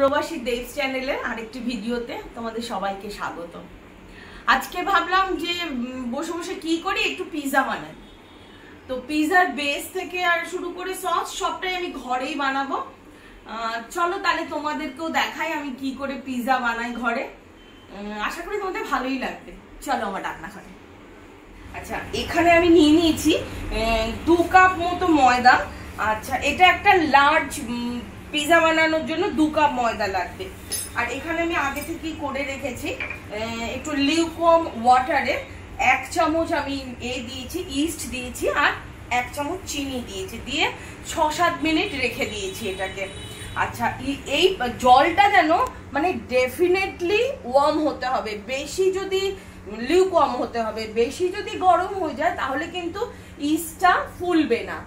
প্রবাসী দেবস চ্যানেলের আরেকটি ভিডিওতে তোমাদের সবাইকে স্বাগত। আজকে ভাবলাম যে বসে বসে কি করি, একটু পিৎজা বানাই। তো পিৎজার বেস থেকে আর শুরু করে সস সবটাই আমি ঘরেই বানাবো। চলো তাহলে তোমাদেরকেও দেখাই আমি কি করে পিৎজা বানাই ঘরে। আশা করি তোমাদের ভালোই লাগবে। চলো আমার রান্নাঘরে। আচ্ছা, এখানে আমি নিয়ে নিয়েছি 2 কাপ মতো ময়দা। আচ্ছা, এটা একটা লার্জ পিৎজা বানানোর জন্য 2 কাপ ময়দা লাগবে। আর এখানে আমি আগে থেকেই করে রেখেছি একটু লিউকওয়ার্ম ওয়াটারে 1 চামচ আমি দিয়েছি, ইস্ট দিয়েছি, আর 1 চামচ চিনি দিয়েছি, দিয়ে 6-7 মিনিট রেখে দিয়েছি এটাকে। আচ্ছা, এই জলটা যেন মানে ডেফিনেটলি ওয়ার্ম হতে হবে, বেশি যদি লিউকওয়ার্ম হতে হবে। বেশি যদি গরম হয়ে যায় তাহলে কিন্তু ইস্টটা ফুলবে না।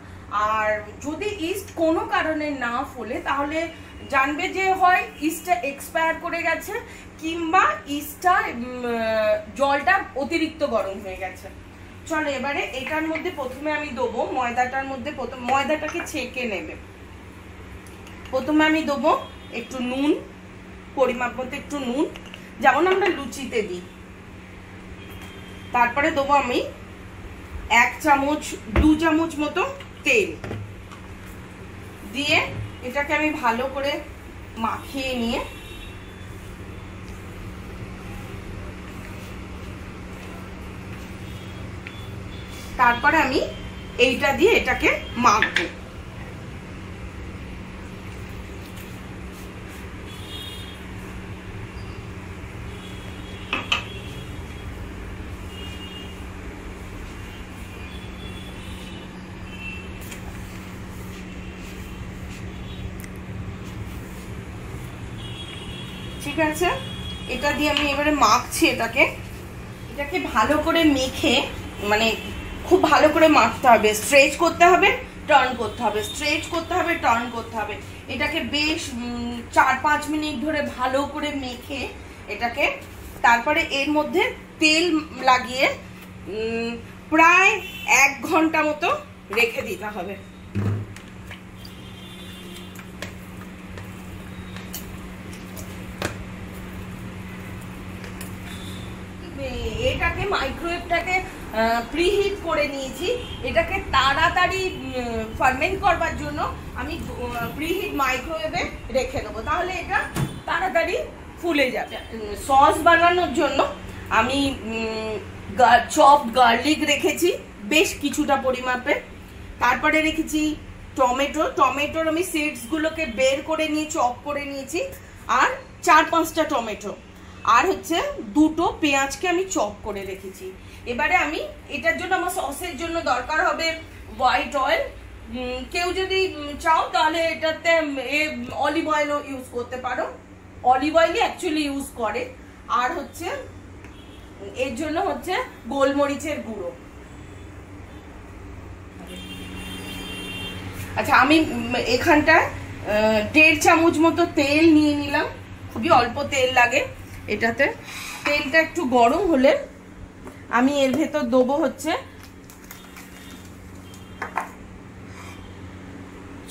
আর যদি ইস্ট কোনো কারণে না ফুলে তাহলে জানবে যে হয় ইস্টটা এক্সপায়ার করে গেছে, কিংবা ইস্টটা জলটা অতিরিক্ত গরম হয়ে গেছে। চলো এবারে এটার মধ্যে প্রথমে আমি দেবো ময়দাটার মধ্যে, ময়দাটাকে ছেঁকে নেবে। প্রথমে আমি দেবো একটু নুন, পরিমাপ মতো একটু নুন, যেমন আমরা লুচিতে দিই। তারপরে দেবো আমি 2 চামচ মতো তেল, দিয়ে এটাকে আমি ভালো করে মাখিয়ে নিয়ে তারপরে আমি এইটা দিয়ে এটাকে মাখবো। ঠিক আছে, এটা দিয়ে আমি এবারে মাখছি এটাকে ভালো করে মেখে, মানে খুব ভালো করে মাখতে হবে, স্ট্রেচ করতে হবে, টার্ন করতে হবে, স্ট্রেচ করতে হবে, টার্ন করতে হবে। এটাকে বেশ 4-5 মিনিট ধরে ভালো করে মেখে এটাকে, তারপরে এর মধ্যে তেল লাগিয়ে প্রায় 1 ঘন্টা মতো রেখে দিতে হবে। এটাকে মাইক্রোওয়েভটাকে প্রিহিট করে নিয়েছি। এটাকে তাড়াতাড়ি ফার্মেন্ট করবার জন্য আমি প্রিহিট মাইক্রোওয়েভে রেখে দেবো, তাহলে এটা তাড়াতাড়ি ফুলে যাবে। সস বানানোর জন্য আমি চপড গার্লিক রেখেছি বেশ কিছুটা পরিমাপে। তারপরে রেখেছি টমেটোর আমি সিডসগুলোকে বের করে নিয়ে চপ করে নিয়েছি, আর 4-5টা টমেটো, আর হচ্ছে 2টো পেঁয়াজকে আমি চপ করে রেখেছি। এবারে আমি এটার জন্য আমার সসের জন্য দরকার হবে হোয়াইট অয়েল। কেউ যদি চাও তাহলে এটাতে অলিভ অয়েলও ইউজ করতে পারো, অলিভ অয়েলই অ্যাকচুয়ালি ইউজ করে। আর হচ্ছে এর জন্য হচ্ছে গোলমরিচের গুঁড়ো। আচ্ছা, আমি এখানটায় 1.5 চামচ মতো তেল নিয়ে নিলাম, খুবই অল্প তেল লাগে এটাতে। তেলটা একটু গরম হলে আমি এর ভেতর দেবো হচ্ছে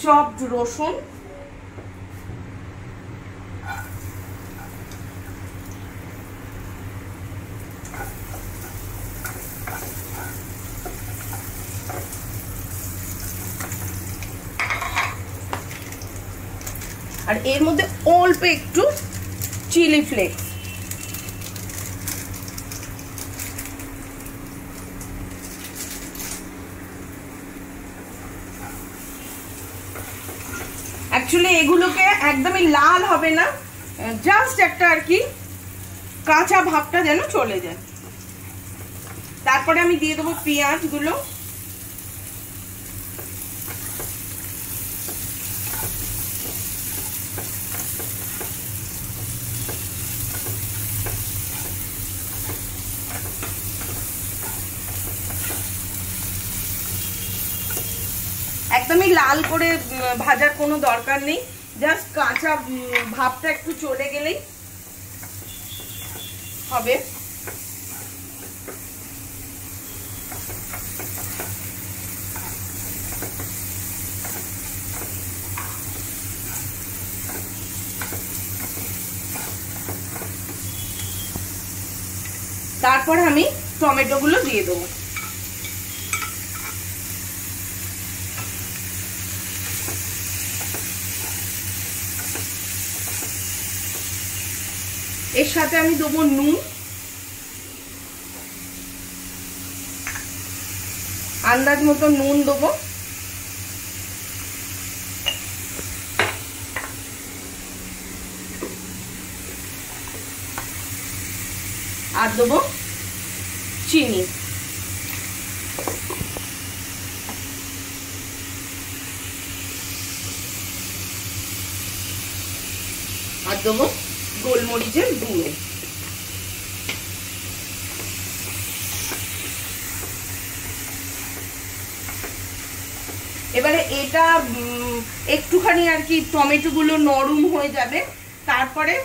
চপড রসুন, আর এর মধ্যে অল্প একটু চিলি ফ্লেক্স। অ্যাকচুয়ালি এগুলোকে একদমই লাল হবে না, জাস্ট একটা আর কি কাঁচা ভাবটা যেন চলে যায়। তারপরে আমি দিয়ে দেবো পেঁয়াজগুলো। একদমই লাল করে ভাজার কোনো দরকার নেই, জাস্ট কাঁচা ভাবটা একটু চলে গেলেই হবে। তারপরে আমি টমেটোগুলো দিয়ে দেবো। এর সাথে আমি দেবো নুন, আন্দাজ মতো নুন দেবো, আর দেবো চিনি। আর দেবো গোলমরিচের গুঁড়ো। এবারে এটা একটুখানি আর কি টমেটো গুলো নরম হয়ে যাবে, তারপরে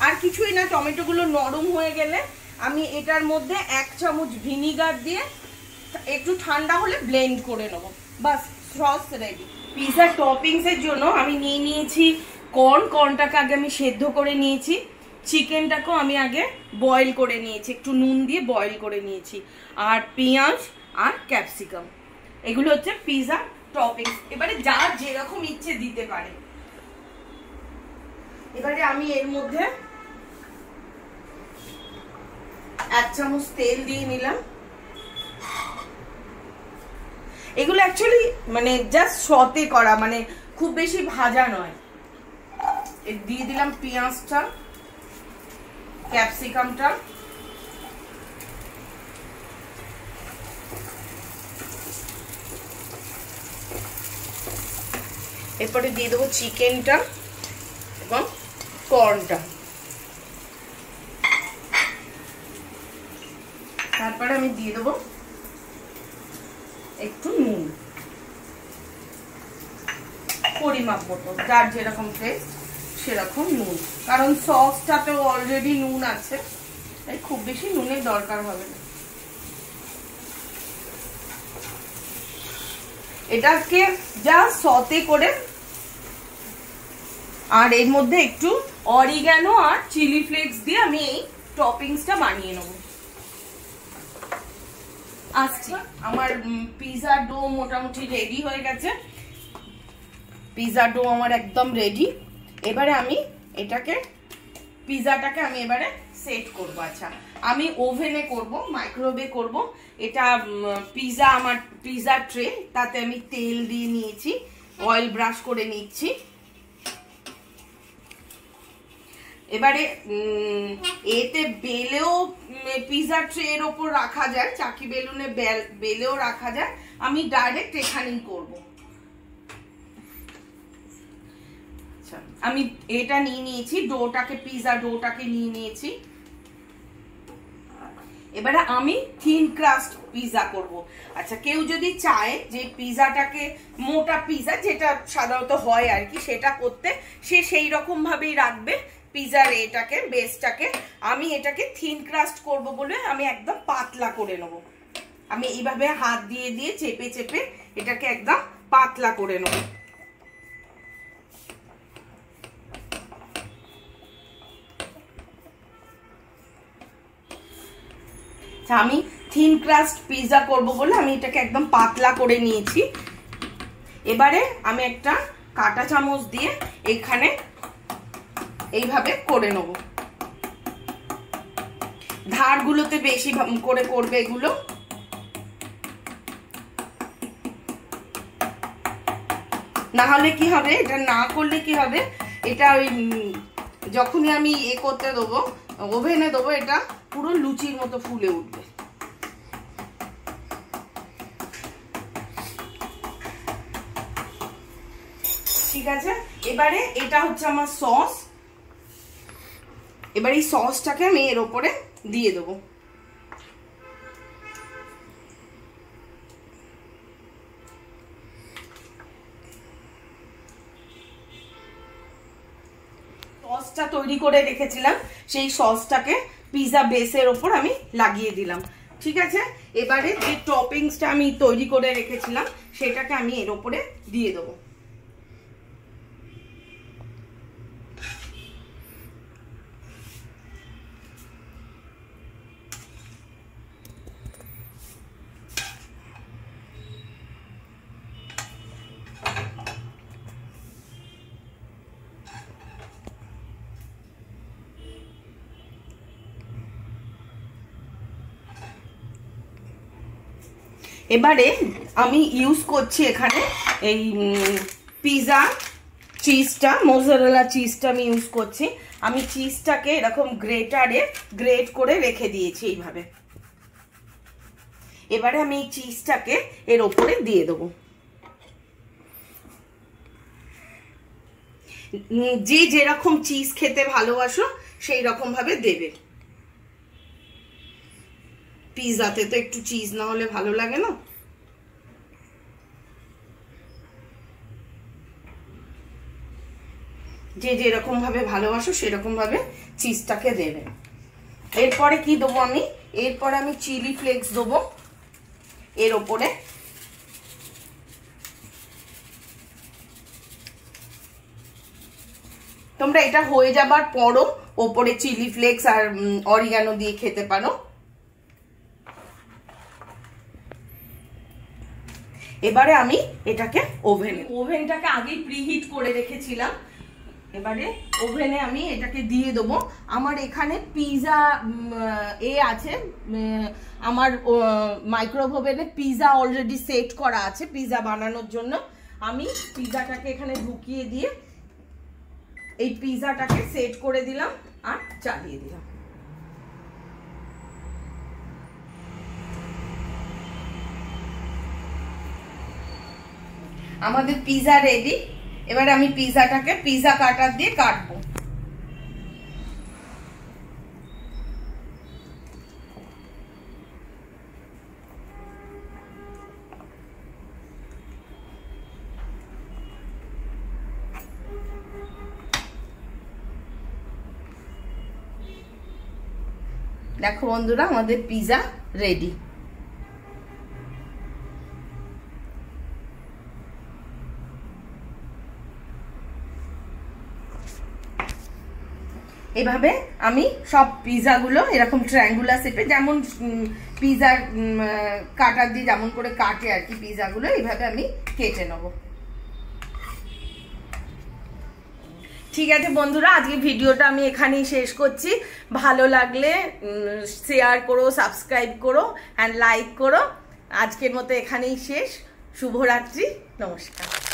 আর কিছুই না, টমেটো গুলো নরম হয়ে গেলে আমি এটার মধ্যে 1 চামচ ভিনিগার দিয়ে একটু ঠান্ডা হলে ব্লেন্ড করে নেবো, বাস সস রেডি। পিৎজা টপিংস এর জন্য আমি নিয়ে নিয়েছি কর্নটাকে আগে আমি সেদ্ধ করে নিয়েছি, চিকেনটাকেও আমি আগে বয়েল করে নিয়েছি, একটু নুন দিয়ে বয়েল করে নিয়েছি, আর পেঁয়াজ আর ক্যাপসিকাম, এগুলো হচ্ছে পিৎজা টপিংস। এবারে যার যেরকম ইচ্ছে দিতে পারে। এবারে আমি এর মধ্যে 1 চামচ তেল দিয়ে নিলাম। এগুলো অ্যাকচুয়ালি মানে জাস্ট সতে করা, মানে খুব বেশি ভাজা নয়। দিয়ে দিলাম পেঁয়াজটা, ক্যাপসিকামটা, এরপরে দিয়ে দেবো চিকেনটা এবং কর্নটা, তারপরে আমি দিয়ে দেবো একটু নুন, পরিমাপ মতো, যার যেরকম টেস্ট সেরকম নুন, কারণ সসটাতেও অলরেডি নুন আছে, তাই খুব বেশি নুনের দরকার হবে না। এটাকে যা সতে করে, আর এর মধ্যে একটু অরিগ্যানো আর চিলি ফ্লেক্স দিয়ে আমি এই টপিংসটা বানিয়ে নেব। আচ্ছা, আমার পিৎজা ডো মোটামুটি রেডি হয়ে গেছে, পিৎজা ডো আমার একদম রেডি। এবারে আমি এটাকে পিৎজাটাকে আমি এবারে সেট করব। আচ্ছা, আমি ওভেনে করব, মাইক্রোওয়েভে করব। এটা পিৎজা, আমার পিৎজা ট্রে, তাতে আমি তেল দিয়ে নিয়েছি, অয়েল ব্রাশ করে নিচ্ছি। এবারে এতে বেলেও পিৎজা ট্রের ওপর রাখা যায়, চাকি বেলুনে বেলেও রাখা যায়, আমি ডাইরেক্ট এখানেই করব। আচ্ছা, আমি এটা নিয়ে নিয়েছি, ডোটাকে, পিৎজা ডোটাকে নিয়ে নিয়েছি। এবারে আমি থিন ক্রাস্ট পিৎজা করব। আচ্ছা, কেউ যদি চায় যে পিৎজাটাকে মোটা পিৎজা যেটা সাধারণত হয় আর কি, সেটা করতে, সে সেই রকম ভাবেই রাখবে পিৎজার এটাকে, বেসটাকে। আমি এটাকে থিন ক্রাস্ট করব বলে আমি একদম পাতলা করে নেব। আমি এইভাবে হাত দিয়ে দিয়ে চেপে চেপে এটাকে একদম পাতলা করে নেব। আমি থিন ক্রাস্ট পিৎজা করব বলে আমি এটাকে একদম পাতলা করে নিয়েছি। এবারে আমি একটা কাঁটা চামচ দিয়ে এখানে এইভাবে করে নেব। ধারগুলোতে বেশি করে করবে এগুলো। না হলে কি হবে, এটা না করলে কি হবে, এটা ওই যখনই আমি করতে দেবো, ওভেনে দেবো, এটা পুরো লুচির মতো ফুলে উঠবে। ঠিক আছে, এবারে এটা হচ্ছে আমার সস। এবার এই সসটাকে আমি এর ওপরে দিয়ে দেবো। সসটা তৈরি করে রেখেছিলাম, সেই সসটাকে পিৎজা বেসের ওপর আমি লাগিয়ে দিলাম। ঠিক আছে, এবারে যে টপিংসটা আমি তৈরি করে রেখেছিলাম সেটাকে আমি এর ওপরে দিয়ে দেবো। এবারে আমি ইউজ করছি এখানে এই পিৎজা চিজটা, মোজারেলা চিজটা আমি ইউজ করছি। আমি চিজটাকে এরকম গ্রেটারে গ্রেট করে রেখে দিয়েছি এইভাবে। এবারে আমি এই চিজটাকে এর ওপরে দিয়ে দেবো। যে যেরকম চিজ খেতে ভালোবাসো সেই রকম ভাবে দেবে। পিৎজাতে তো একটু চিজ না হলে ভালো লাগে না। যে যেরকম ভাবে ভালোবাসো সেরকম ভাবে চিজটাকে দেবে। এরপরে কি দেবো আমি? এরপরে আমি চিলি ফ্লেক্স দেবো এর ওপরে। তোমরা এটা হয়ে যাবার পরও ওপরে চিলি ফ্লেক্স আর অরিগানো দিয়ে খেতে পারো। এবারে আমি এটাকে ওভেনটাকে আগেই প্রিহিট করে রেখেছিলাম। এবারে ওভেনে আমি এটাকে দিয়ে দেবো। আমার এখানে পিৎজা আছে, আমার মাইক্রোওয়েভ ওভেনে পিৎজা অলরেডি সেট করা আছে পিৎজা বানানোর জন্য। আমি পিৎজাটাকে এখানে ঢুকিয়ে দিয়ে এই পিৎজাটাকে সেট করে দিলাম আর চালিয়ে দিলাম। আমাদের পিৎজা রেডি। এবার আমি পিৎজাটাকে পিৎজা কাটার দিয়ে কাটবো। দেখো বন্ধুরা, আমাদের পিৎজা রেডি। এভাবে আমি সব পিৎজাগুলো এরকম ট্রায়াঙ্গুলার শেপে, যেমন পিৎজার কাটার দিয়ে যেমন করে কাটে আর কি পিৎজাগুলো, এইভাবে আমি কেটে নেব। ঠিক আছে বন্ধুরা, আজকে ভিডিওটা আমি এখানেই শেষ করছি। ভালো লাগলে শেয়ার করো, সাবস্ক্রাইব করো অ্যান্ড লাইক করো। আজকের মতো এখানেই শেষ। শুভরাত্রি, নমস্কার।